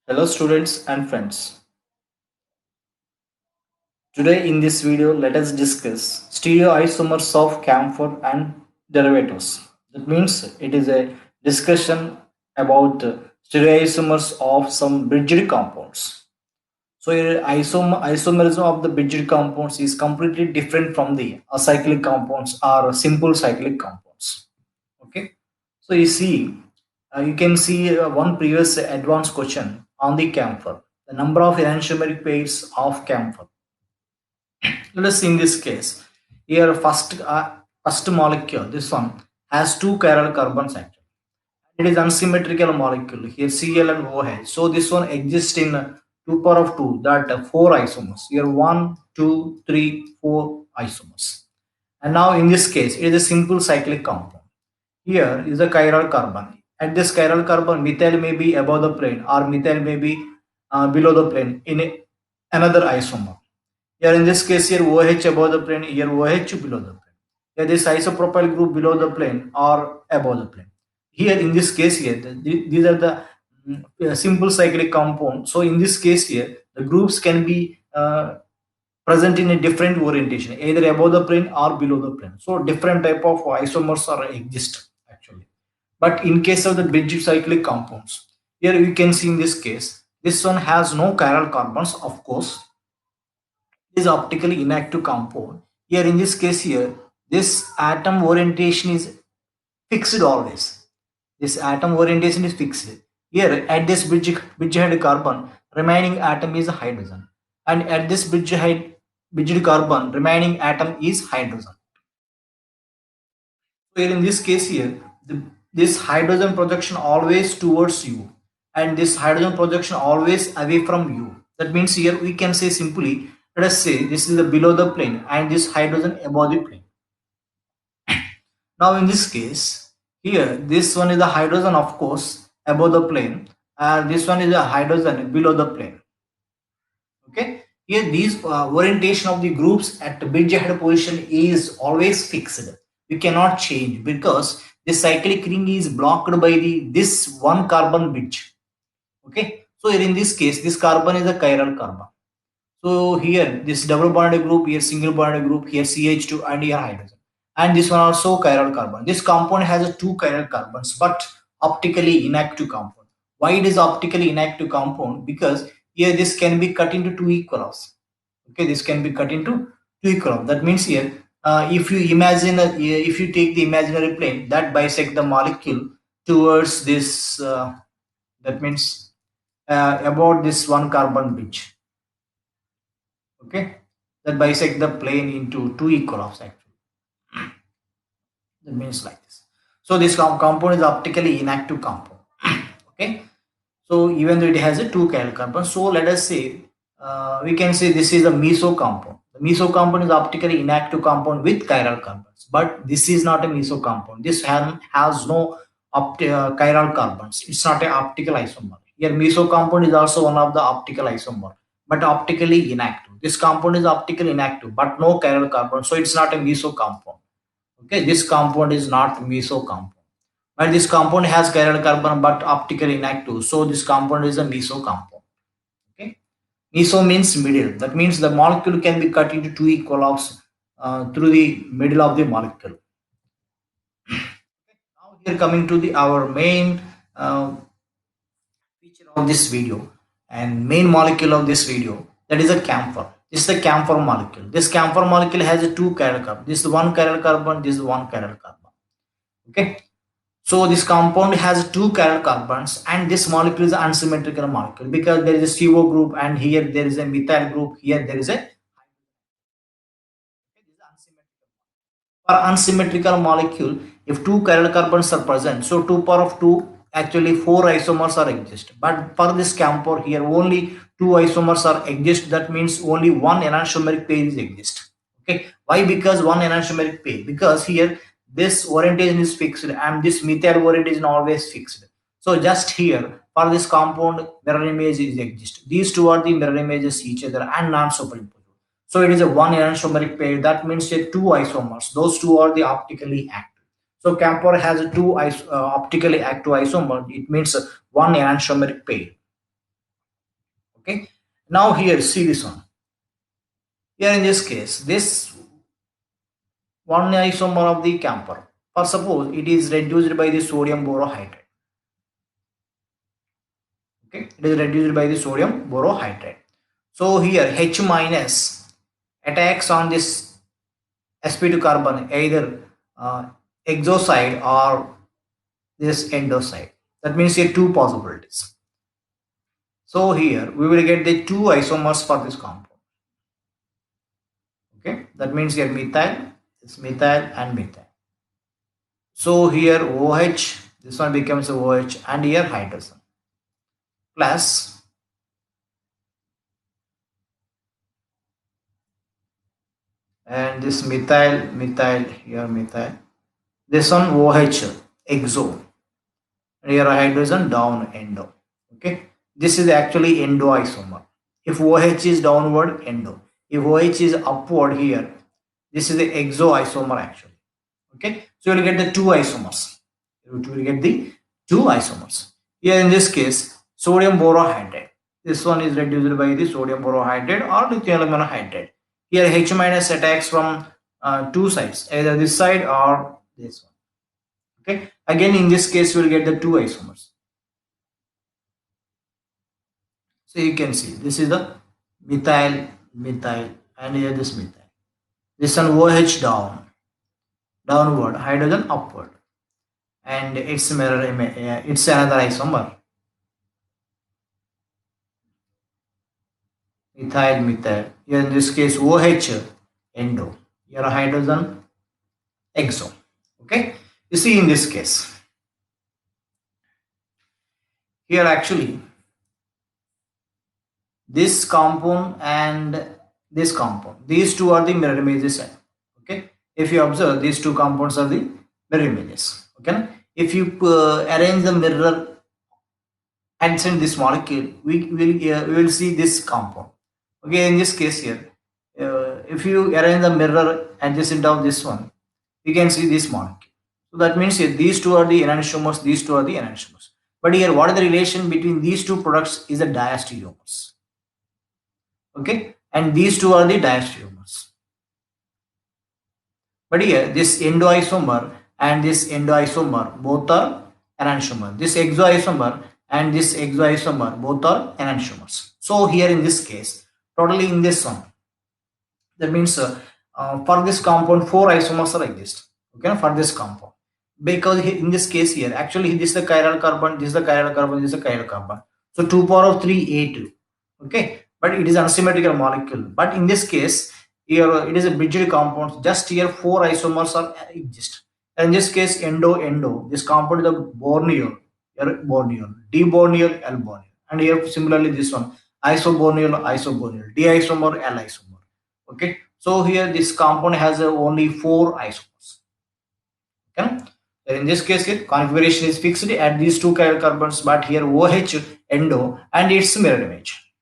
Hello students and friends. Today in this video let us discuss stereoisomers of camphor and derivatives. That means it is a discussion about stereoisomers of some bridged compounds. So here isomerism of the bridged compounds is completely different from the acyclic compounds or simple cyclic compounds. Okay. So you can see one previous advanced question on the camphor. The number of enantiomeric pairs of camphor. Let us see in this case. Here first molecule, this one has two chiral carbons actually. It is unsymmetrical molecule. Here Cl and OH. So this one exists in 2 power of 2, that 4 isomers. Here 1, 2, 3, 4 isomers. And now in this case, it is a simple cyclic compound. Here is a chiral carbon. At this chiral carbon, methyl may be above the plane or methyl may be below the plane in another isomer. Here in this case, here OH above the plane, here OH below the plane. Here this isopropyl group below the plane or above the plane. Here in this case here, these are the simple cyclic compound. So in this case here, the groups can be present in a different orientation, either above the plane or below the plane. So different type of isomers are exist actually. But in case of the bridge cyclic compounds, here you can see in this case, this one has no chiral carbons, of course. It is optically inactive compound. Here in this case here, this atom orientation is fixed always. This atom orientation is fixed. Here at this bridgehead carbon, remaining atom is hydrogen. And at this bridgehead carbon, remaining atom is hydrogen. So here in this case here, this hydrogen projection always towards you and this hydrogen projection always away from you. That means here we can say simply, let us say this is the below the plane and this hydrogen above the plane. Now in this case, here this one is the hydrogen of course above the plane and this one is a hydrogen below the plane. Okay, here these orientation of the groups at the bridgehead position is always fixed. We cannot change because the cyclic ring is blocked by this one carbon bridge. Okay, so here in this case, this carbon is a chiral carbon. So here this double bonded group, here single bonded group, here CH2 and here hydrogen. And this one also chiral carbon. This compound has a two chiral carbons, but optically inactive compound. Why it is optically inactive compound? Because here this can be cut into two equal halves. Okay, this can be cut into two equal halves. That means here, if you imagine, if you take the imaginary plane that bisect the molecule towards this, that means about this one carbon bridge. Okay, that bisect the plane into two equal halves actually. That means like this. So this compound is optically inactive compound. Okay, so even though it has a two chiral carbon, so let us say we can say this is a meso compound. The meso compound is optically inactive compound with chiral carbons, but this is not a meso compound. This has no chiral carbons. It's not an optical isomer. Here meso compound is also one of the optical isomer, but optically inactive. This compound is optically inactive, but no chiral carbon, so it's not a meso compound. Okay, this compound is not meso compound. But this compound has chiral carbon but optically inactive, so this compound is a meso compound. Okay, meso means middle. That means the molecule can be cut into two equal halves through the middle of the molecule. Now here coming to the our main feature of this video and main molecule of this video, that is a camphor. This is the camphor molecule. This camphor molecule has a two chiral carbon. This is one chiral carbon. This is one chiral carbon. Okay. So this compound has two chiral carbons and this molecule is an unsymmetrical molecule because there is a CO group and here there is a methyl group, here there is a for unsymmetrical molecule. If two chiral carbons are present, so 2 power of 2, actually 4 isomers are exist, but for this camphor here only 2 isomers are exist. That means only one enantiomeric pair is exist. Okay, why? Because one enantiomeric pair, because here this orientation is fixed and this methyl orientation always fixed. So just here for this compound mirror image is exist. These two are the mirror images each other and non superimposed. So it is a one enantiomeric pair. That means that two isomers. Those two are the optically active. So camphor has a two optically active isomer. It means one enantiomeric pair. Okay. Now here, see this one. Here in this case, this one isomer of the camphor, for suppose it is reduced by the sodium borohydride. Okay, it is reduced by the sodium borohydride. So here H minus attacks on this sp2 carbon, either exo side or this endo side. That means here two possibilities. So here we will get the two isomers for this compound. Okay, that means here methyl, it's methyl and methyl. So here OH, this one becomes OH, and here hydrogen plus and this methyl here methyl, this one OH exo, and here hydrogen down endo. Okay, this is actually endo isomer. If OH is downward, endo. If OH is upward, here this is the exo isomer actually. Okay, so you will get the two isomers. You will get the two isomers. Here in this case, sodium borohydride. This one is reduced by the sodium borohydride or lithium aluminum hydride. Here H minus attacks from two sides, either this side or this one. Okay, again in this case you will get the two isomers. So you can see this is the methyl, and here this methyl. This one OH downward, hydrogen upward, and its mirror image, it's another isomer. Methyl. Here in this case OH endo. Here hydrogen exo. Okay. You see in this case. Here actually this compound and this compound, these two are the mirror images. Okay. If you observe, these two compounds are the mirror images. Okay. If you arrange the mirror adjacent this molecule, we will see this compound. Okay, in this case here, if you arrange the mirror adjacent of this one, you can see this molecule. So that means here these two are the enantiomers, these two are the enantiomers. But here, what is the relation between these two products is the diastereomers. Okay, and these two are the diastereomers. But here, this endoisomer and this endoisomer both are enantiomer. This exoisomer and this exoisomer both are enantiomers. So here in this case, totally in this one, that means for this compound 4 isomers are exist. Okay, for this compound, because in this case here actually this is the chiral carbon, this is the chiral carbon, this is the chiral carbon. So 2 power of 3 A2. Okay, but it is unsymmetrical molecule. But in this case here it is a bridged compound. Just here 4 isomers are exist. And in this case endo, this compound is the Borneol, here Borneol, D-Borneol, L-Borneol, and here similarly this one isoborneol, D-isomer, L-isomer. Okay, so here this compound has only 4 isomers. Okay, in this case here configuration is fixed at these two chiral carbons, but here OH endo and its mirror image.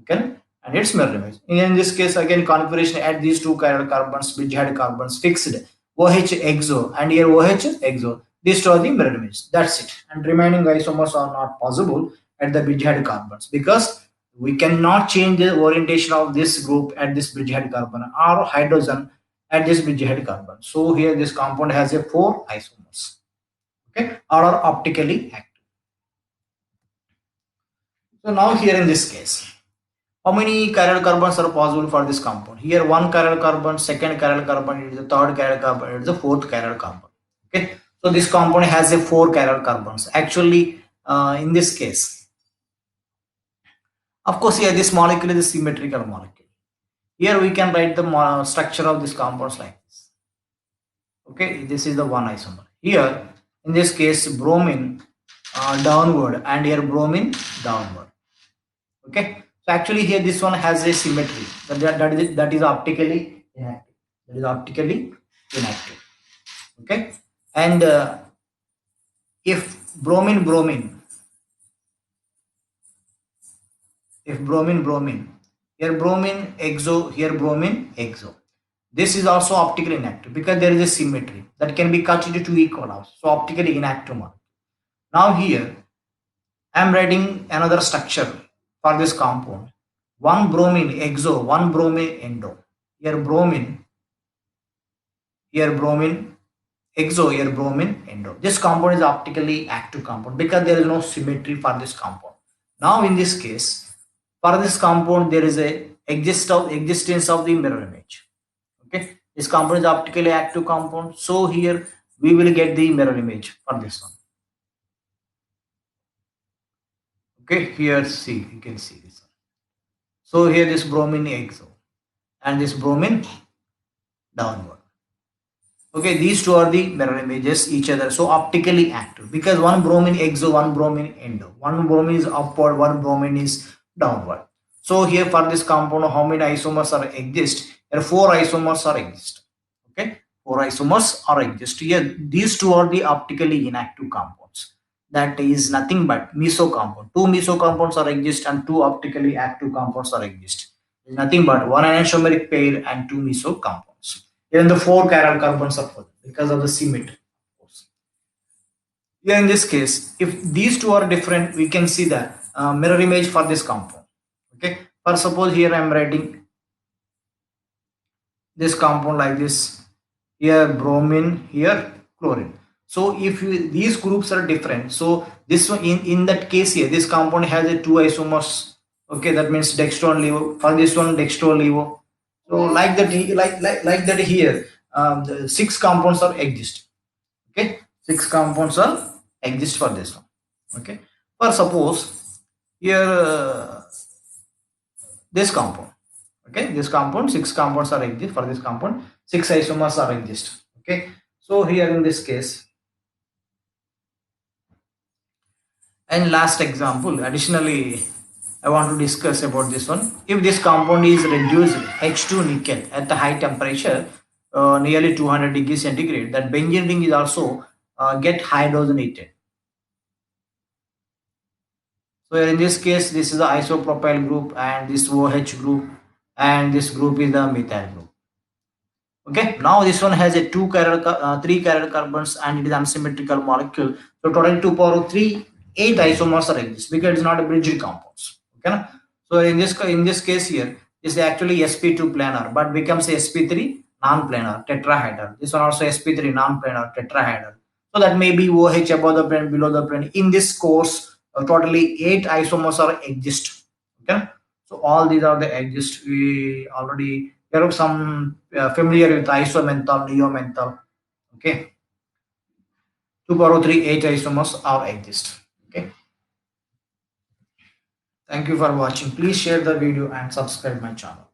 Okay, and its mirror image. In this case again configuration at these two chiral carbons, bridgehead carbons fixed OH exo, and here OH exo. These two are the mirror image. That's it. And remaining isomers are not possible at the bridgehead carbons because we cannot change the orientation of this group at this bridgehead carbon or hydrogen at this bridgehead carbon. So here this compound has a 4 isomers. Okay, or are optically active. So now here in this case, how many chiral carbons are possible for this compound? Here one chiral carbon, second chiral carbon, it is the third chiral carbon, it is the fourth chiral carbon. Okay, so this compound has a 4 chiral carbons. Actually, in this case, of course, here this molecule is a symmetrical molecule. Here we can write the structure of this compounds like this. Okay, this is the one isomer. Here, in this case, bromine downward, and here bromine downward. Okay, so actually here this one has a symmetry that is optically inactive. That is optically inactive. Okay, and if bromine here bromine exo, here bromine exo, this is also optically inactive because there is a symmetry that can be cut into 2 equal halves. So optically inactive molecule. Now here I am writing another structure for this compound. One bromine exo, one bromine endo. Here bromine, exo, here bromine endo. This compound is optically active compound because there is no symmetry for this compound. Now in this case, for this compound there is a existence of the mirror image. Okay, this compound is optically active compound, so here we will get the mirror image for this one. Okay, here see, you can see this one. So here this bromine exo and this bromine downward. Okay, these two are the mirror images each other, so optically active because one bromine exo, one bromine endo. One bromine is upward, one bromine is downward. So here for this compound, how many isomers are exist? Here 4 isomers are exist. Okay, 4 isomers are exist. Here these two are the optically inactive compounds. That is nothing but meso compound. 2 meso compounds are exist and 2 optically active compounds are exist. Nothing but one enantiomeric pair and 2 meso compounds. Even the 4 chiral carbons are present because of the symmetry. Here in this case, if these two are different, we can see the mirror image for this compound. Okay, for suppose here I am writing this compound like this. Here bromine, here chlorine. So if these groups are different, so this one in that case here, this compound has a 2 isomers. Okay, that means dextro and levo. For this one, dextro and levo. So like that, like that here, the 6 compounds are exist. Okay, 6 compounds are exist for this one. Okay, for suppose here this compound. Okay, this compound 6 compounds are exist for this compound. 6 isomers are exist. Okay, so here in this case, and last example, additionally I want to discuss about this one. If this compound is reduced H2 nickel at the high temperature, nearly 200 degrees centigrade, that benzene ring is also get hydrogenated. So in this case, this is the isopropyl group and this OH group, and this group is the methyl group. Okay, now this one has a 3 chiral carbons and it is unsymmetrical molecule. So total 2 power of 3, 8 isomers are exist because it is not a bridged compounds. Okay, so in this case here, this is actually sp2 planar but becomes sp3 non-planar tetrahedral. This one also sp3 non-planar tetrahedral. So that may be OH above the plane, below the plane. In this course, totally 8 isomers are exist. Okay, so all these are the exist. We already there are some familiar with isomenthol, neomenthol. Okay, 2 power 3, 8 isomers are exist. Okay, thank you for watching. Please share the video and subscribe my channel.